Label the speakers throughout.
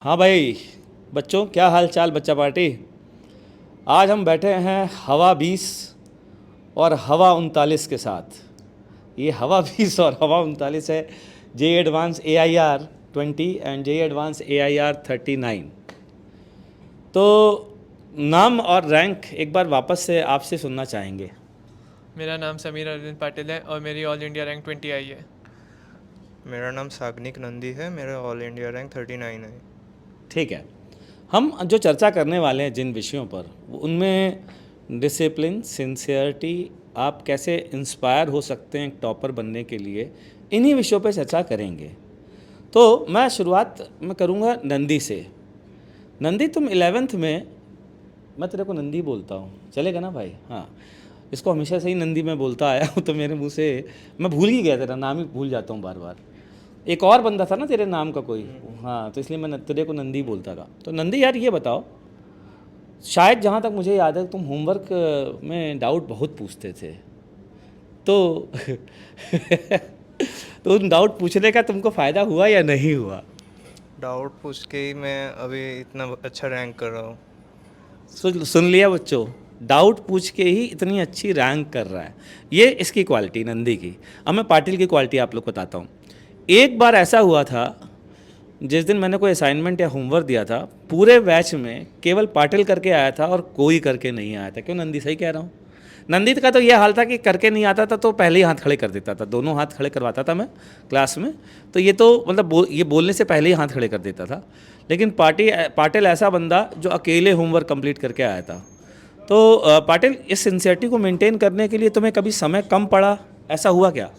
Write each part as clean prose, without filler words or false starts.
Speaker 1: हाँ भाई, बच्चों क्या हाल चाल बच्चा पार्टी। आज हम बैठे हैं हवा 20 और हवा 39 के साथ। ये हवा 20 और हवा 39 है JEE advance AIR 20 and JEE advance AIR 39। तो नाम और रैंक एक बार वापस से आपसे सुनना चाहेंगे।
Speaker 2: मेरा नाम समीर अरविंद पाटिल है और मेरी ऑल इंडिया रैंक 20 आई है।
Speaker 3: मेरा नाम साग्निक नंदी है। मेरा ऑल इंडिया रैंक 39 है।
Speaker 1: ठीक है, हम जो चर्चा करने वाले हैं जिन विषयों पर, उनमें डिसिप्लिन, सिंसियरिटी, आप कैसे इंस्पायर हो सकते हैं टॉपर बनने के लिए, इन्हीं विषयों पर चर्चा करेंगे। तो मैं शुरुआत मैं करूँगा नंदी से। नंदी, तुम 11th में, मैं तेरे को नंदी बोलता हूँ, चलेगा ना भाई? हाँ, इसको हमेशा से ही नंदी मैं बोलता आया हूँ, तो मेरे मुंह से मैं भूल ही गया, तेरा नाम ही भूल जाता हूँ बार बार। एक और बंदा था ना तेरे नाम का कोई, हाँ, तो इसलिए मैं तेरे को नंदी बोलता था। तो नंदी यार ये बताओ, शायद जहाँ तक मुझे याद है तुम होमवर्क में डाउट बहुत पूछते थे, तो तो उन डाउट पूछने का तुमको फ़ायदा हुआ या नहीं हुआ?
Speaker 3: डाउट पूछ के ही मैं अभी इतना अच्छा रैंक कर रहा हूँ।
Speaker 1: सुन लिया बच्चों, डाउट पूछ के ही इतनी अच्छी रैंक कर रहा है। ये इसकी क्वालिटी नंदी की। अब मैं पाटिल की क्वालिटी आप लोग को बताता हूँ। एक बार ऐसा हुआ था, जिस दिन मैंने कोई असाइनमेंट या होमवर्क दिया था, पूरे बैच में केवल पाटिल करके आया था और कोई करके नहीं आया था। क्यों नंदी, सही कह रहा हूँ? नंदी का तो ये हाल था कि करके नहीं आता था तो पहले ही हाथ खड़े कर देता था, दोनों हाथ खड़े करवाता था मैं क्लास में। तो ये तो मतलब ये बोलने से पहले ही हाथ खड़े कर देता था। लेकिन पाटिल ऐसा बंदा जो अकेले होमवर्क कंप्लीट करके आया था। तो पाटिल, इस सिंसियरिटी को मेंटेन करने के लिए तुम्हें कभी समय कम पड़ा, ऐसा हुआ क्या?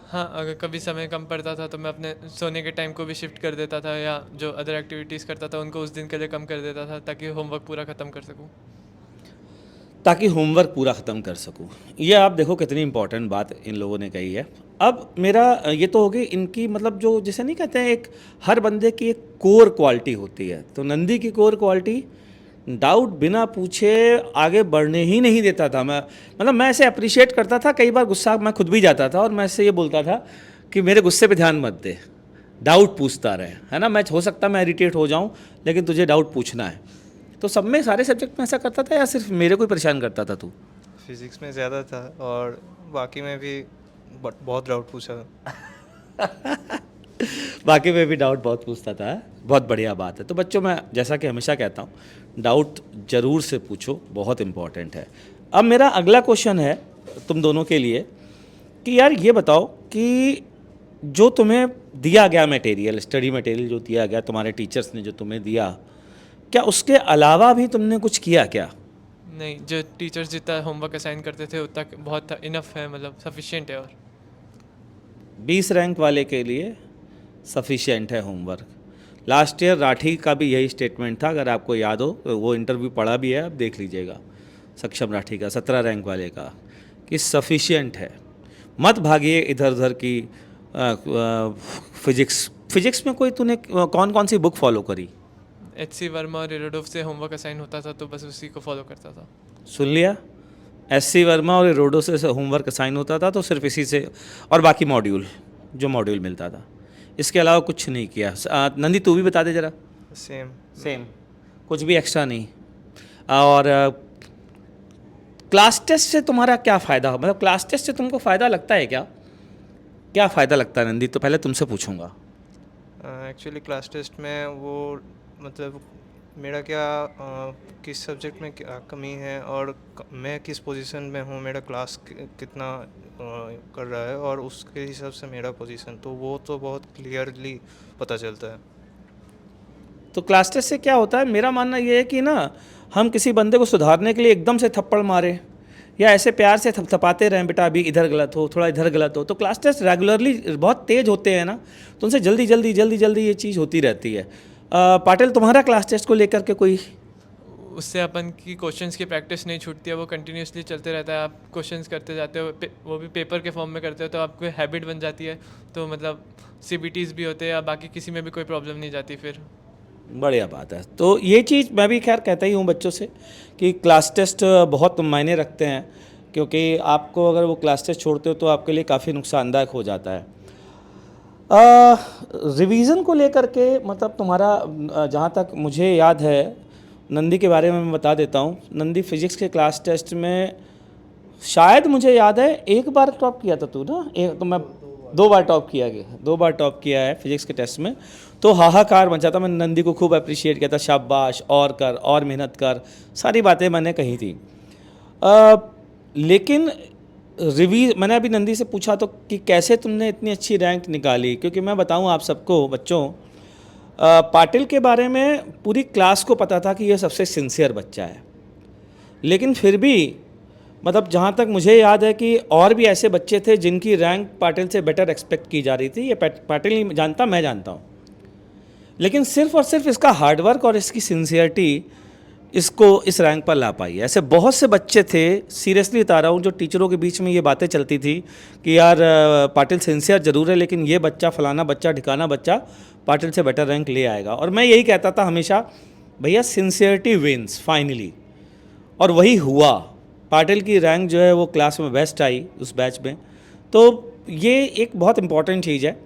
Speaker 2: हाँ, अगर कभी समय कम पड़ता था तो मैं अपने सोने के टाइम को भी शिफ्ट कर देता था या जो अदर एक्टिविटीज़ करता था उनको उस दिन के लिए कम कर देता था ताकि होमवर्क पूरा ख़त्म कर सकूँ।
Speaker 1: ताकि होमवर्क पूरा ख़त्म कर सकूँ। ये आप देखो कितनी इंपॉर्टेंट बात इन लोगों ने कही है। अब मेरा ये तो होगी इनकी, मतलब जो जिसे नहीं कहते हैं, एक हर बंदे की एक कोर क्वालिटी होती है। तो नंदी की कोर क्वालिटी, डाउट बिना पूछे आगे बढ़ने ही नहीं देता था। मतलब मैं ऐसे अप्रिशिएट करता था, कई बार गुस्सा मैं खुद भी जाता था और मैं इससे ये बोलता था कि मेरे गुस्से पे ध्यान मत दे, डाउट पूछता रहे, है ना। मैं हो सकता मैं इरिटेट हो जाऊँ, लेकिन तुझे डाउट पूछना है। तो सब में, सारे सब्जेक्ट में ऐसा करता था या सिर्फ मेरे को ही परेशान करता था तू?
Speaker 3: फिज़िक्स में ज़्यादा था और बाकी में भी बहुत डाउट पूछा।
Speaker 1: बाकी में भी डाउट बहुत पूछता था। बहुत बढ़िया बात है। तो बच्चों, मैं जैसा कि हमेशा कहता हूँ, डाउट ज़रूर से पूछो, बहुत इम्पॉर्टेंट है। अब मेरा अगला क्वेश्चन है तुम दोनों के लिए कि यार ये बताओ कि जो तुम्हें दिया गया मटेरियल, स्टडी मटेरियल जो दिया गया तुम्हारे टीचर्स ने, जो तुम्हें दिया, क्या उसके अलावा भी तुमने कुछ किया क्या?
Speaker 2: नहीं, जो टीचर्स जितना होमवर्क असाइन करते थे उतना बहुत इनफ है, मतलब सफिशिएंट है। और
Speaker 1: 20 रैंक वाले के लिए सफिशिएंट है होमवर्क। लास्ट ईयर राठी का भी यही स्टेटमेंट था, अगर आपको याद हो, वो इंटरव्यू पढ़ा भी है, आप देख लीजिएगा, सक्षम राठी का 17 रैंक वाले का, कि सफिशिएंट है। मत भागिए इधर उधर की। फिजिक्स में कोई तूने कौन कौन सी बुक फॉलो करी?
Speaker 2: HC वर्मा और इरोडोव से होमवर्क असाइन होता था तो बस उसी को फॉलो करता था।
Speaker 1: सुन लिया, SC वर्मा और रोडो से होमवर्क असाइन होता था तो सिर्फ इसी से, और बाकी मॉड्यूल, जो मॉड्यूल मिलता था, इसके अलावा कुछ नहीं किया। नंदी तू भी बता दे ज़रा।
Speaker 3: सेम
Speaker 1: सेम, कुछ भी एक्स्ट्रा नहीं। और क्लास टेस्ट से तुम्हारा क्या फ़ायदा, मतलब क्लास टेस्ट से तुमको फ़ायदा लगता है क्या? क्या फ़ायदा लगता है नंदी? तो पहले तुमसे पूछूंगा।
Speaker 3: एक्चुअली क्लास टेस्ट में वो मतलब मेरा क्या किस सब्जेक्ट में क्या कमी है और मैं किस पोजीशन में हूँ, मेरा क्लास कितना कर रहा है और उसके हिसाब से मेरा पोजीशन, तो वो तो बहुत क्लियरली पता चलता है।
Speaker 1: तो क्लास टेस्ट से क्या होता है, मेरा मानना ये है कि ना, हम किसी बंदे को सुधारने के लिए एकदम से थप्पड़ मारे या ऐसे प्यार से थपथपाते रहें, बेटा अभी इधर गलत हो, थोड़ा इधर गलत हो। तो क्लास टेस्ट रेगुलरली बहुत तेज़ होते हैं ना, तो उनसे जल्दी जल्दी जल्दी जल्दी ये चीज़ होती रहती है। पाटिल, तुम्हारा क्लास टेस्ट को लेकर के कोई?
Speaker 2: उससे अपन की क्वेश्चंस की प्रैक्टिस नहीं छूटती है, वो कंटिन्यूसली चलते रहता है। आप क्वेश्चंस करते जाते हो, वो भी पेपर के फॉर्म में करते हो, तो आपको हैबिट बन जाती है। तो मतलब CBTs भी होते हैं या बाकी किसी में भी कोई प्रॉब्लम नहीं जाती फिर।
Speaker 1: बढ़िया बात है। तो ये चीज़ मैं भी खैर कहता ही हूँ बच्चों से कि क्लास टेस्ट बहुत मायने रखते हैं, क्योंकि आपको अगर वो क्लास टेस्ट छोड़ते हो तो आपके लिए काफ़ी नुकसानदायक हो जाता है। रिवीजन को लेकर के मतलब तुम्हारा जहाँ तक मुझे याद है, नंदी के बारे में मैं बता देता हूँ। नंदी फिजिक्स के क्लास टेस्ट में शायद मुझे याद है एक बार टॉप किया था तू ना, एक तो मैं 2 बार टॉप किया गया, 2 बार टॉप किया है फिजिक्स के टेस्ट में। तो हाहाकार मचा था, मैंने नंदी को खूब अप्रिशिएट किया था, शाबाश और कर और मेहनत कर, सारी बातें मैंने कही थी। लेकिन मैंने अभी नंदी से पूछा तो कि कैसे तुमने इतनी अच्छी रैंक निकाली, क्योंकि मैं बताऊं आप सबको बच्चों, पाटिल के बारे में पूरी क्लास को पता था कि यह सबसे सिंसियर बच्चा है, लेकिन फिर भी मतलब जहाँ तक मुझे याद है कि और भी ऐसे बच्चे थे जिनकी रैंक पाटिल से बेटर एक्सपेक्ट की जा रही थी। ये पाटिल नहीं जानता, मैं जानता हूँ, लेकिन सिर्फ और सिर्फ इसका हार्डवर्क और इसकी सिंसियरिटी इसको इस रैंक पर ला पाई है। ऐसे बहुत से बच्चे थे, सीरियसली बता रहा हूँ, जो टीचरों के बीच में ये बातें चलती थी कि यार पाटिल सिंसियर ज़रूर है, लेकिन ये बच्चा फलाना बच्चा ढिकाना बच्चा पाटिल से बेटर रैंक ले आएगा। और मैं यही कहता था हमेशा, भैया सिंसियरिटी विंस फाइनली, और वही हुआ। पाटिल की रैंक जो है वो क्लास में बेस्ट आई उस बैच में। तो ये एक बहुत इम्पॉर्टेंट चीज़ है।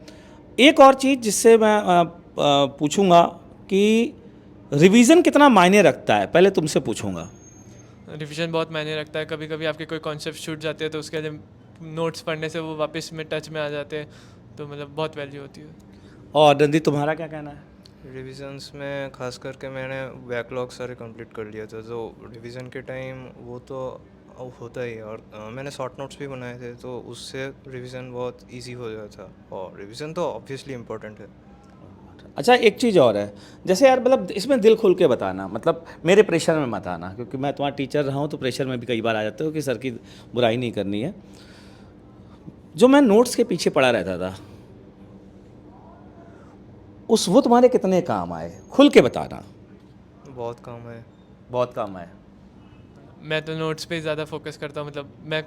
Speaker 1: एक और चीज़ जिससे मैं पूछूंगा कि रिवीजन कितना मायने रखता है, पहले तुमसे पूछूंगा।
Speaker 2: रिवीजन बहुत मायने रखता है। कभी कभी आपके कोई कॉन्सेप्ट छूट जाते हैं तो उसके लिए नोट्स पढ़ने से वो वापस में टच में आ जाते हैं, तो मतलब बहुत वैल्यू होती है।
Speaker 1: और नंदी तुम्हारा क्या कहना है?
Speaker 3: रिविजन्स में खास करके मैंने बैकलॉग सारे कंप्लीट कर लिया था, तो रिवीजन के टाइम वो तो होता ही है। और मैंने शॉर्ट नोट्स भी बनाए थे, तो उससे रिवीजन बहुत इजी हो गया था। और रिवीजन तो ऑब्वियसली इम्पोर्टेंट है।
Speaker 1: अच्छा, एक चीज़ और है, जैसे यार मतलब इसमें दिल खोल के बताना, मतलब मेरे प्रेशर में मत आना, क्योंकि मैं तुम्हारा टीचर रहा हूँ तो प्रेशर में भी कई बार आ जाते हो कि सर की बुराई नहीं करनी है। जो मैं नोट्स के पीछे पड़ा रहता था वो तुम्हारे कितने काम आए, खुल के बताना।
Speaker 3: बहुत काम है।
Speaker 1: बहुत काम आए।
Speaker 2: मैं तो नोट्स पे ज़्यादा फोकस करता हूँ, मतलब मैं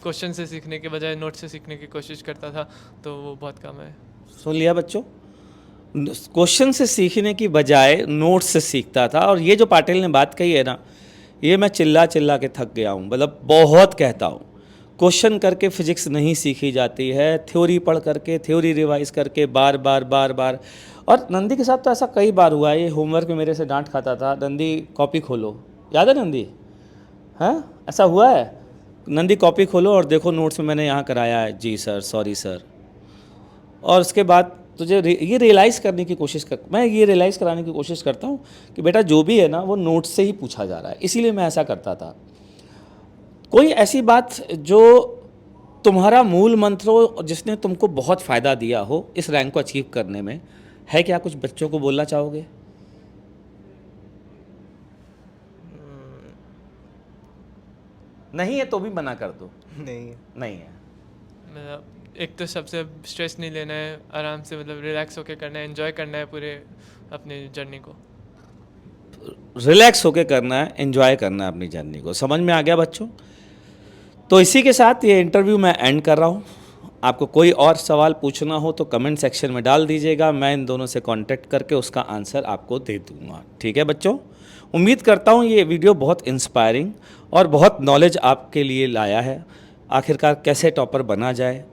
Speaker 2: क्वेश्चन से सीखने के बजाय नोट से सीखने की कोशिश करता था, तो वो बहुत काम है।
Speaker 1: सुन लिया बच्चों, क्वेश्चन से सीखने की बजाय नोट्स से सीखता था। और ये जो पाटिल ने बात कही है ना, ये मैं चिल्ला चिल्ला के थक गया हूँ, मतलब बहुत कहता हूँ। क्वेश्चन करके फिजिक्स नहीं सीखी जाती है, थ्योरी पढ़ करके, थ्योरी रिवाइज करके, बार बार बार बार। और नंदी के साथ तो ऐसा कई बार हुआ है, ये होमवर्क में मेरे से डांट खाता था, नंदी कॉपी खोलो, याद है नंदी? हाँ, ऐसा हुआ है, नंदी कॉपी खोलो और देखो नोट्स में मैंने यहाँ कराया है, जी सर, सॉरी सर। और उसके बाद तुझे ये रियलाइज़ करने की कोशिश मैं ये रियलाइज़ कराने की कोशिश करता हूँ कि बेटा जो भी है ना वो नोट से ही पूछा जा रहा है, इसीलिए मैं ऐसा करता था। कोई ऐसी बात जो तुम्हारा मूल मंत्र हो, जिसने तुमको बहुत फ़ायदा दिया हो इस रैंक को अचीव करने में, है क्या? कुछ बच्चों को बोलना चाहोगे? नहीं है तो भी मना कर दो।
Speaker 3: नहीं।
Speaker 1: नहीं है।
Speaker 2: मतलब एक तो सबसे स्ट्रेस नहीं लेना है, आराम से मतलब रिलैक्स होके करना है, एंजॉय करना है पूरे अपनी जर्नी को।
Speaker 1: रिलैक्स होके करना है, एंजॉय करना है अपनी जर्नी को। समझ में आ गया बच्चों? तो इसी के साथ ये इंटरव्यू मैं एंड कर रहा हूँ। आपको कोई और सवाल पूछना हो तो कमेंट सेक्शन में डाल दीजिएगा, मैं इन दोनों से कांटेक्ट करके उसका आंसर आपको दे दूँगा। ठीक है बच्चों? उम्मीद करता हूँ ये वीडियो बहुत इंस्पायरिंग और बहुत नॉलेज आपके लिए लाया है। आखिरकार कैसे टॉपर बना जाए,